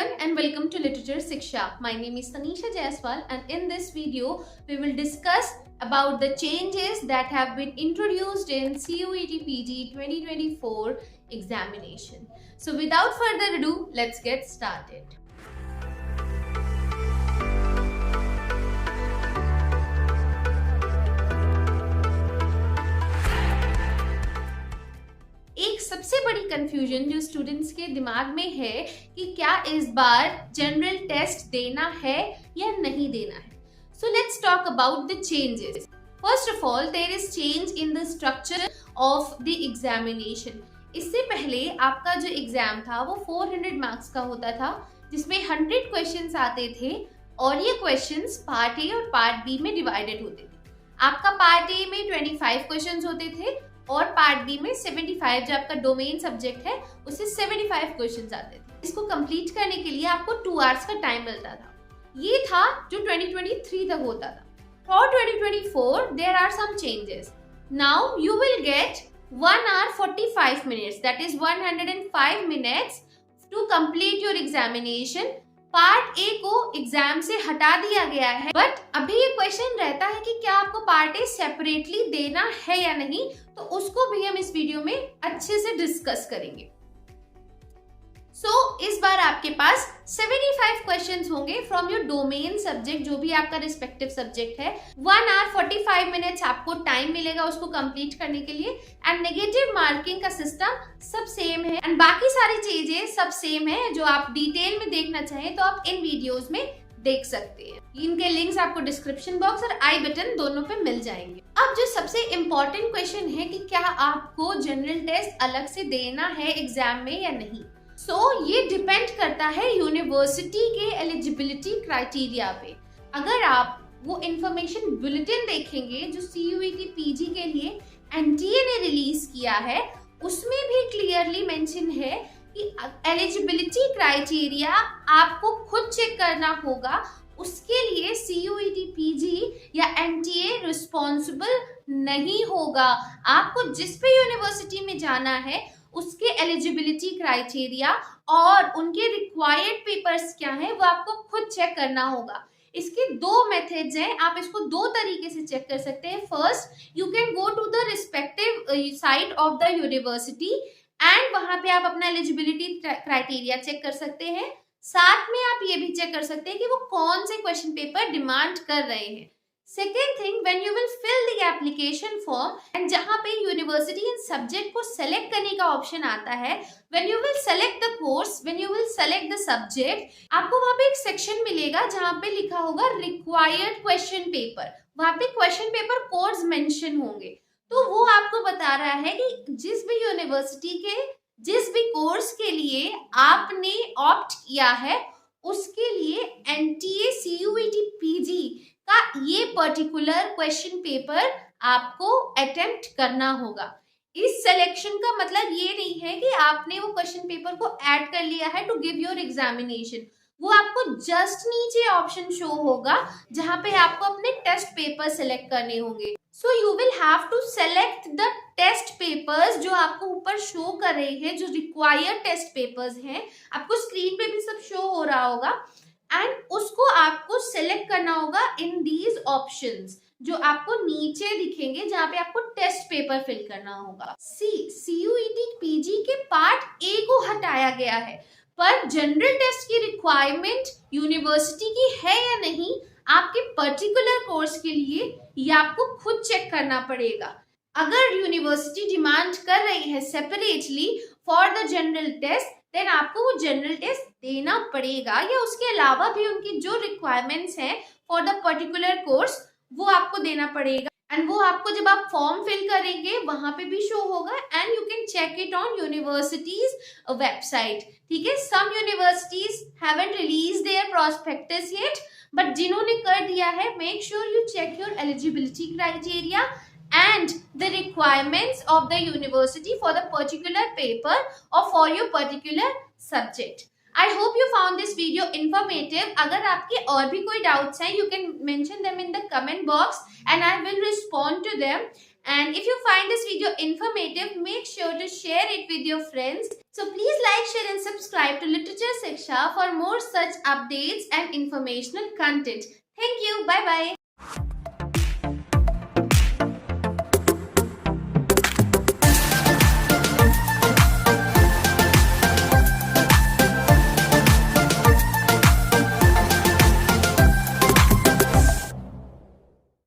everyone and welcome to Literature Siksha. My name is Tanisha Jaiswal and in this video we will discuss about the changes that have been introduced in CUET PG 2024 examination. So without further ado, let's get started. एक सबसे बड़ी confusion जो students के दिमाग में है कि क्या इस बार जनरल टेस्ट देना है या नहीं देना है. So let's talk about the changes. First of all, there is change in the structure of the examination. इससे पहले आपका जो एग्जाम था वो 400 मार्क्स का होता था, जिसमें 100 क्वेश्चंस आते थे और ये क्वेश्चंस पार्ट ए और पार्ट बी में डिवाइडेड होते थे. आपका पार्ट ए में 25 क्वेश्चंस होते थे और पार्ट बी में 75, जो आपका डोमेन सब्जेक्ट है उससे 75 क्वेश्चंस आते थे. इसको कंप्लीट करने के लिए आपको 2 आवर्स का टाइम मिलता था. ये था जो 2023 तक होता था. For 2024 there are some changes. Now you will get 1 hour 45 minutes, that is 105 minutes to complete your examination. Part A को एग्जाम से हटा दिया गया है, बट अभी ये क्वेश्चन रहता है कि क्या आपको पार्ट ए सेपरेटली देना है या नहीं, तो उसको भी हम इस वीडियो में अच्छे से डिस्कस करेंगे. इस बार आपके पास 75 क्वेश्चंस होंगे फ्रॉम योर डोमेन सब्जेक्ट, जो भी आपका रिस्पेक्टिव सब्जेक्ट है. 1 hour 45 minutes आपको टाइम मिलेगा उसको कंप्लीट करने के लिए. एंड नेगेटिव मार्किंग का सिस्टम सब सेम है एंड बाकी सारी चीजें सब सेम है. जो आप डिटेल में देखना चाहें तो आप इन वीडियोस में देख सकते हैं. इनके लिंक्स आपको डिस्क्रिप्शन बॉक्स और आई बटन दोनों पे मिल जाएंगे. अब जो सबसे इम्पोर्टेंट क्वेश्चन है कि क्या आपको जनरल टेस्ट अलग से देना है एग्जाम में या नहीं. ये डिपेंड करता है यूनिवर्सिटी के एलिजिबिलिटी क्राइटेरिया पे. अगर आप वो इंफॉर्मेशन बुलेटिन देखेंगे जो CUET PG के लिए NTA ने रिलीज किया है, उसमें भी क्लियरली मेंशन है कि एलिजिबिलिटी क्राइटेरिया आपको खुद चेक करना होगा. उसके लिए CUET PG या NTA रिस्पॉन्सिबल नहीं होगा. आपको जिस भी यूनिवर्सिटी में जाना है उसके एलिजिबिलिटी क्राइटेरिया और उनके रिक्वायर्ड पेपर्स क्या हैं वो आपको खुद चेक करना होगा. इसके 2 मेथड्स हैं, आप इसको 2 तरीके से चेक कर सकते हैं. First, you can go to the respective site of the university and वहां पे आप अपना एलिजिबिलिटी क्राइटेरिया चेक कर सकते हैं. साथ में आप ये भी चेक कर सकते हैं कि वो कौन से क्वेश्चन पेपर डिमांड कर रहे हैं. Second thing, when you will fill the application form and जहाँ पे यूनिवर्सिटी इन सब्जेक्ट को सेलेक्ट करने का ऑप्शन आता है, when you will select the course, when you will select the subject, आपको वहाँ पे एक सेक्शन मिलेगा जहाँ पे लिखा होगा required question paper. वहाँ पे क्वेश्चन पेपर कोड्स मेंशन होंगे. तो वो आपको बता रहा है कि जिस भी यूनिवर्सिटी के जिस भी कोर्स के लिए आपने ऑप्ट किया है उसके लिए NTA CUET PG का ये पर्टिकुलर क्वेश्चन पेपर आपको अटेम्प्ट करना होगा. इस सिलेक्शन का मतलब ये नहीं है कि आपने वो क्वेश्चन पेपर को ऐड कर लिया है टू गिव योर एग्जामिनेशन. वो आपको जस्ट नीचे ऑप्शन शो होगा जहां पे आपको अपने टेस्ट पेपर सेलेक्ट करने होंगे. So you will have to select the test papers जो आपको ऊपर शो कर रहे हैं, जो रिक्वायर्ड टेस्ट पेपर्स हैं. आपको स्क्रीन पे भी सब शो हो रहा होगा एंड उसको आपको सेलेक्ट करना होगा इन दीज ऑप्शंस जो आपको नीचे दिखेंगे, जहां पे आपको टेस्ट पेपर फिल करना होगा. CUET PG के पार्ट ए को हटाया गया है, पर जनरल टेस्ट की रिक्वायरमेंट यूनिवर्सिटी की है या नहीं आपके पर्टिकुलर कोर्स के लिए, ये आपको खुद चेक करना पड़ेगा. अगर यूनिवर्सिटी डिमांड कर रही है separately for the general test, then आपको वो जनरल टेस्ट देना पड़ेगा, या उसके अलावा भी उनकी जो रिक्वायरमेंट्स हैं फॉर द पर्टिकुलर कोर्स वो आपको देना पड़ेगा. एंड वो आपको जब आप फॉर्म फिल करेंगे वहां पे भी शो होगा and you can check it on university's website. ठीक है, some universities haven't release their prospectus yet, but जिन्होंने कर दिया है, make sure you check your eligibility criteria and the requirements of the university for the particular paper or for your particular subject. I hope you found this video informative. अगर आपके और भी कोई doubts हैं, you can mention them in the comment box and I will respond to them. And if you find this video informative, make sure to share it with your friends. So please like, share and subscribe to Literature Shiksha for more such updates and informational content. Thank you. Bye bye.